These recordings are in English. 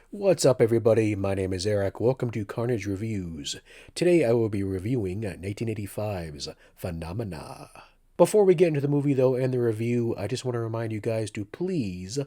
What's up, everybody? My name is Eric. Welcome to Carnage Reviews. Today I will be reviewing 1985's Phenomena. Before we get into the movie, though, and the review, I just want to remind you guys to please,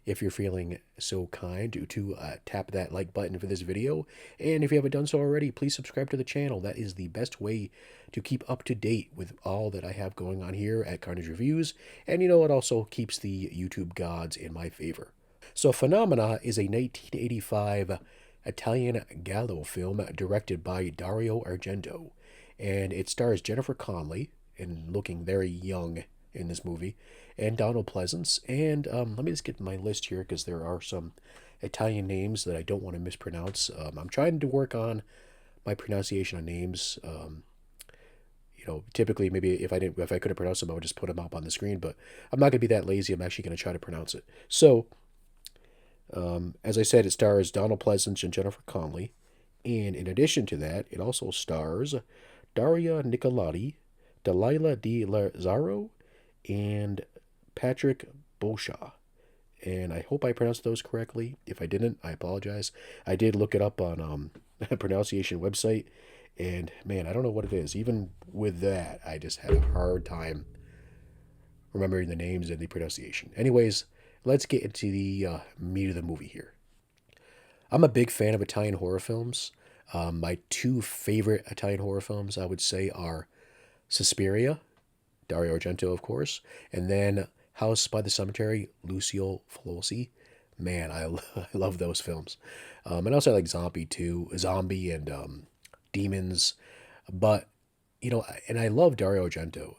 if you're feeling so kind, to tap that like button for this video. And if you haven't done so already, please subscribe to the channel. That is the best way to keep up to date with all that I have going on here at Carnage Reviews. And it also keeps the YouTube gods in my favor. So, Phenomena is a 1985 Italian giallo film directed by Dario Argento, and it stars Jennifer Connelly, and looking very young in this movie, and Donald Pleasance. And let me just get my list here because there are some Italian names that I don't want to mispronounce. I'm trying to work on my pronunciation on names. Typically maybe if I couldn't pronounce them, I would just put them up on the screen. But I'm not going to be that lazy. I'm actually going to try to pronounce it. So, as I said, it stars Donald Pleasance and Jennifer Connelly. And in addition to that, it also stars Daria Nicolodi, Delilah Di Lazzaro, and Patrick Boscia. And I hope I pronounced those correctly. If I didn't, I apologize. I did look it up on a pronunciation website, and man, I don't know what it is. Even with that, I just had a hard time remembering the names and the pronunciation. Anyways, let's get into the meat of the movie here. I'm a big fan of Italian horror films. My two favorite Italian horror films, I would say, are Suspiria, Dario Argento, of course, and then House by the Cemetery, Lucio Fulci. Man, I love those films. And also I like Zombie and Demons. But, and I love Dario Argento.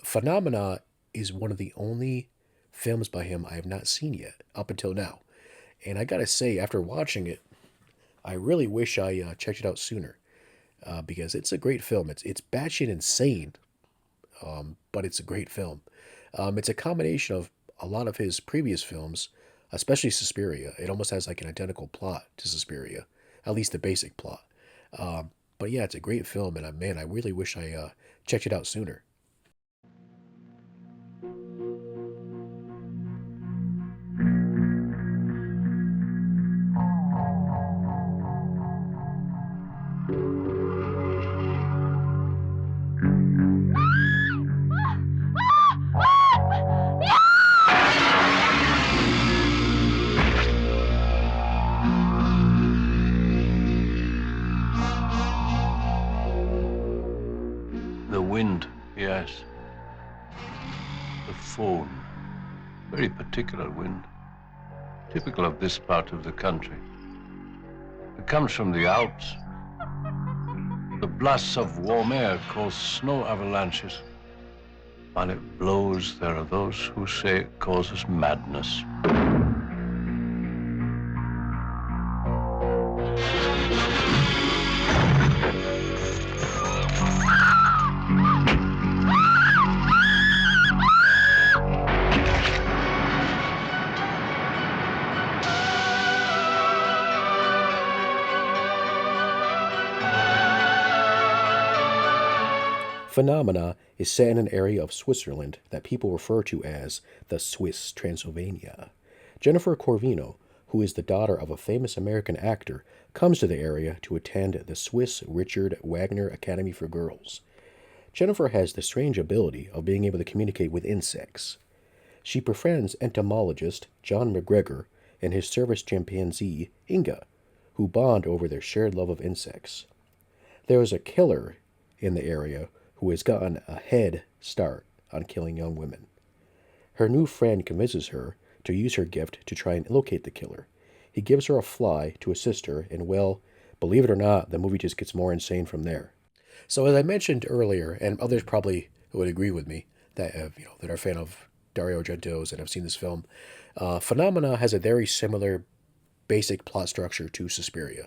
Phenomena is one of the only films by him I have not seen yet up until now. And I gotta say, after watching it, I really wish I checked it out sooner because it's a great film. It's batshit insane, but it's a great film. It's a combination of a lot of his previous films, especially Suspiria. It almost has like an identical plot to Suspiria, at least the basic plot. But yeah, it's a great film, and man, I really wish I checked it out sooner. The wind, yes. The phone. Very particular wind. Typical of this part of the country. It comes from the Alps. The blasts of warm air cause snow avalanches. While it blows, there are those who say it causes madness. Phenomena is set in an area of Switzerland that people refer to as the Swiss Transylvania. Jennifer Corvino, who is the daughter of a famous American actor, comes to the area to attend the Swiss Richard Wagner Academy for Girls. Jennifer has the strange ability of being able to communicate with insects. She befriends entomologist John McGregor and his service chimpanzee, Inga, who bond over their shared love of insects. There is a killer in the area who has gotten a head start on killing young women. Her new friend convinces her to use her gift to try and locate the killer. He gives her a fly to assist her, and well, believe it or not, the movie just gets more insane from there. So as I mentioned earlier, and others probably would agree with me that that are a fan of Dario Argento's and have seen this film, Phenomena has a very similar basic plot structure to Suspiria.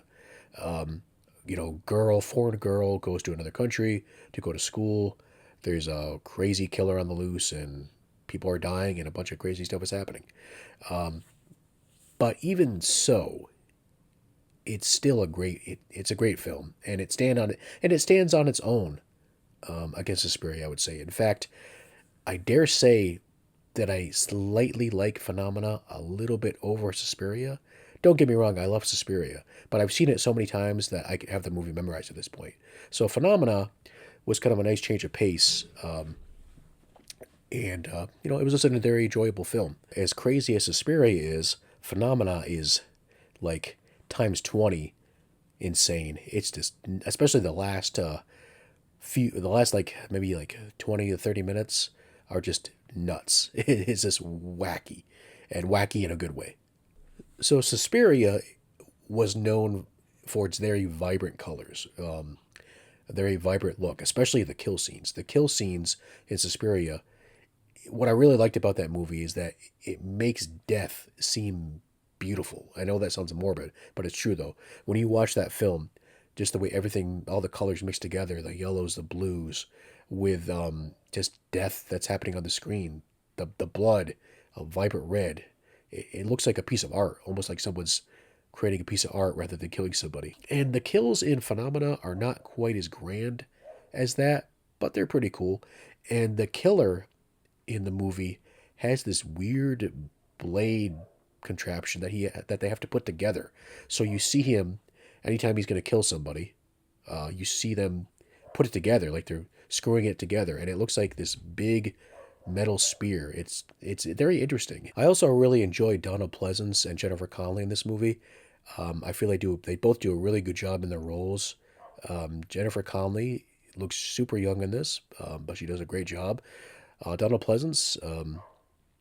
Foreign girl goes to another country to go to school. There's a crazy killer on the loose, and people are dying, and a bunch of crazy stuff is happening. But even so, it's still it's a great film, and it stands on its own against Suspiria, I would say. In fact, I dare say that I slightly like Phenomena a little bit over Suspiria, Don't get me wrong, I love Suspiria, but I've seen it so many times that I have the movie memorized at this point. So Phenomena was kind of a nice change of pace. And, it was just a very enjoyable film. As crazy as Suspiria is, Phenomena is like times 20 insane. It's just, especially the last like maybe like 20 to 30 minutes are just nuts. It is just wacky and wacky in a good way. So Suspiria was known for its very vibrant colors, a very vibrant look, especially the kill scenes. The kill scenes in Suspiria, what I really liked about that movie is that it makes death seem beautiful. I know that sounds morbid, but it's true though. When you watch that film, just the way everything, all the colors mixed together, the yellows, the blues, with just death that's happening on the screen, the blood, a vibrant red. It looks like a piece of art, almost like someone's creating a piece of art rather than killing somebody. And the kills in Phenomena are not quite as grand as that, but they're pretty cool. And the killer in the movie has this weird blade contraption that they have to put together. So you see him anytime he's going to kill somebody. You see them put it together like they're screwing it together, and it looks like this big metal spear. It's very interesting. I also really enjoy Donald Pleasance and Jennifer Connelly in this movie. I feel they both do a really good job in their roles. Jennifer Connelly looks super young in this, but she does a great job. Donald Pleasance,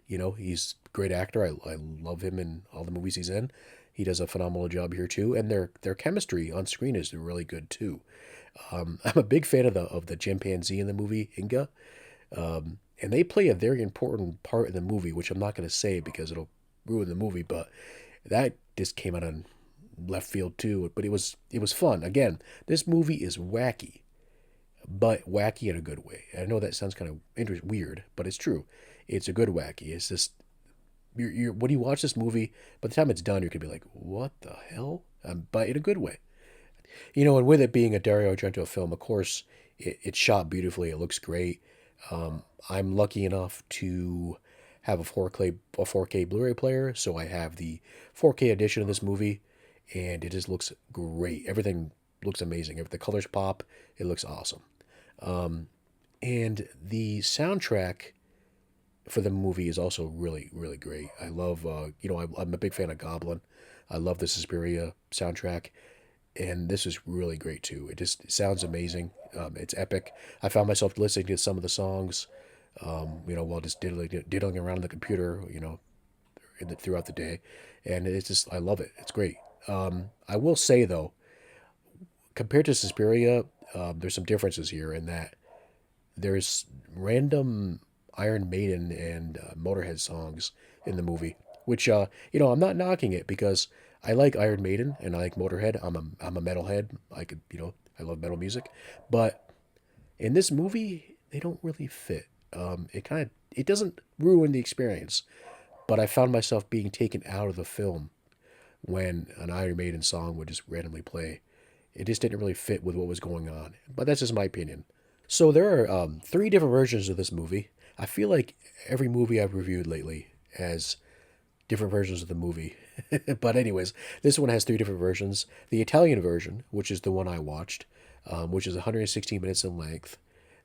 he's a great actor. I love him in all the movies he's in. He does a phenomenal job here too, and their chemistry on screen is really good too. I'm a big fan of the chimpanzee in the movie, Inga, and they play a very important part in the movie, which I'm not going to say because it'll ruin the movie. But that just came out on left field too. But it was fun. Again, this movie is wacky, but wacky in a good way. I know that sounds kind of weird, but it's true. It's a good wacky. It's just when you watch this movie, by the time it's done, you're gonna be like, "What the hell?" But in a good way. And with it being a Dario Argento film, of course, it's shot beautifully. It looks great. I'm lucky enough to have a 4K Blu-ray player, so I have the 4K edition of this movie, and it just looks great. Everything looks amazing. If the colors pop, it looks awesome. And the soundtrack for the movie is also really, really great. I love, I'm a big fan of Goblin. I love the Suspiria soundtrack, and this is really great too. It just sounds amazing. It's epic. I found myself listening to some of the songs, while just diddling around on the computer, throughout the day, and it's just I love it. It's great. I will say though, compared to Suspiria, there's some differences here in that there's random Iron Maiden and Motorhead songs in the movie, which I'm not knocking it because I like Iron Maiden and I like Motorhead. I'm a metalhead. I love metal music, but in this movie they don't really fit. It doesn't ruin the experience, but I found myself being taken out of the film when an Iron Maiden song would just randomly play. It just didn't really fit with what was going on. But that's just my opinion. So there are three different versions of this movie. I feel like every movie I've reviewed lately has different versions of the movie. But anyways, this one has three different versions. The Italian version, which is the one I watched, which is 116 minutes in length.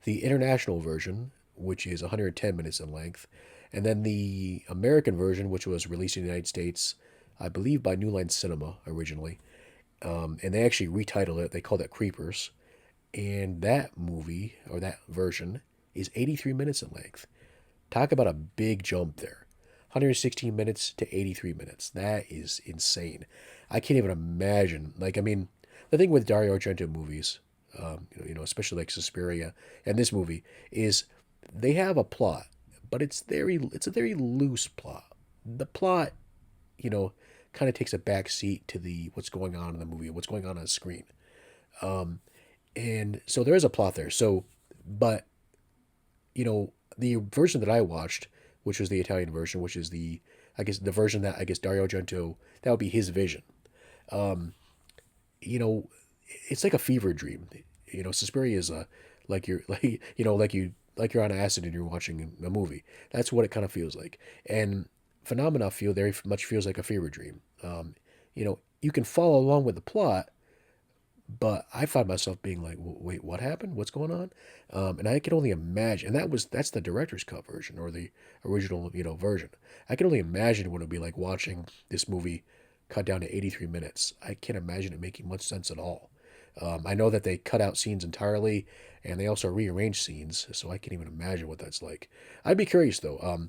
The international version, which is 110 minutes in length. And then the American version, which was released in the United States, I believe by New Line Cinema originally. And they actually retitled it. They called it Creepers. And that movie, or that version, is 83 minutes in length. Talk about a big jump there. 116 minutes to 83 minutes. That is insane. I can't even imagine. The thing with Dario Argento movies, especially like Suspiria and this movie, is they have a plot, but it's a very loose plot. The plot, kind of takes a back seat to the what's going on in the movie, what's going on screen. And so there is a plot there. So, but the version that I watched, which was the Italian version, which is the version that I guess Dario Argento, that would be his vision. Um, it's like a fever dream. Suspiria is like you're like you're on acid and you're watching a movie. That's what it kind of feels like. And Phenomena very much feels like a fever dream. You can follow along with the plot, but I find myself being like, wait, what happened? What's going on? And I can only imagine, and that's the director's cut version or the original, version. I can only imagine what it'd be like watching this movie cut down to 83 minutes. I can't imagine it making much sense at all. I know that they cut out scenes entirely, and they also rearranged scenes, so I can't even imagine what that's like. I'd be curious though.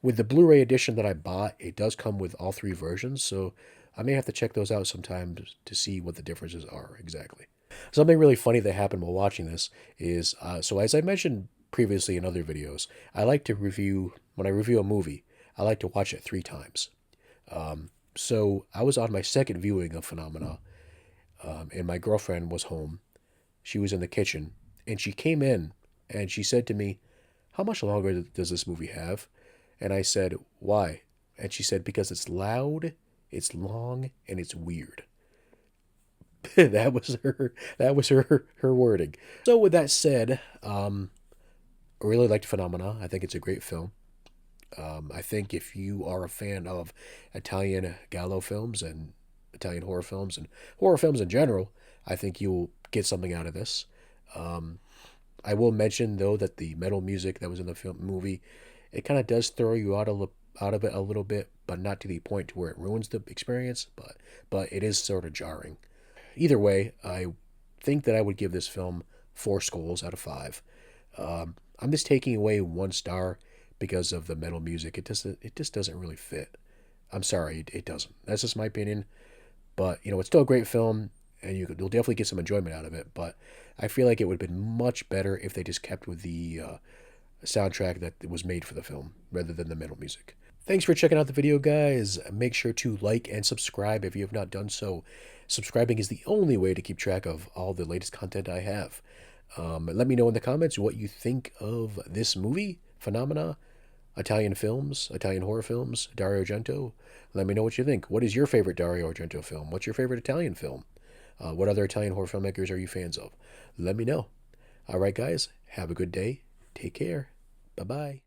With the Blu-ray edition that I bought, it does come with all three versions, so I may have to check those out sometime to see what the differences are exactly. Something really funny that happened while watching this is so as I mentioned previously in other videos, I like to review when I review a movie, I like to watch it 3 times. So I was on my second viewing of Phenomena, and my girlfriend was home. She was in the kitchen, and she came in and she said to me, "How much longer does this movie have?" And I said, "Why?" And she said, "Because it's loud, it's long, and it's weird." That was her wording. So with that said, I really liked Phenomena. I think it's a great film. I think if you are a fan of Italian giallo films and Italian horror films in general, I think you'll get something out of this. Um, I will mention though that the metal music that was in the movie, it kind of does throw you out of it a little bit, but not to the point to where it ruins the experience. But it is sort of jarring. Either way, I think that I would give this film 4 skulls out of 5. I'm just taking away 1 star because of the metal music. It just doesn't really fit. I'm sorry, it doesn't. That's just my opinion. But it's still a great film, and you'll definitely get some enjoyment out of it. But I feel like it would have been much better if they just kept with the soundtrack that was made for the film rather than the metal music. Thanks for checking out the video, guys. Make sure to like and subscribe if you have not done so. Subscribing is the only way to keep track of all the latest content I have. Let me know in the comments what you think of this movie, Phenomena, Italian films, Italian horror films, Dario Argento. Let me know what you think. What is your favorite Dario Argento film? What's your favorite Italian film? What other Italian horror filmmakers are you fans of? Let me know. All right, guys, have a good day. Take care. Bye bye.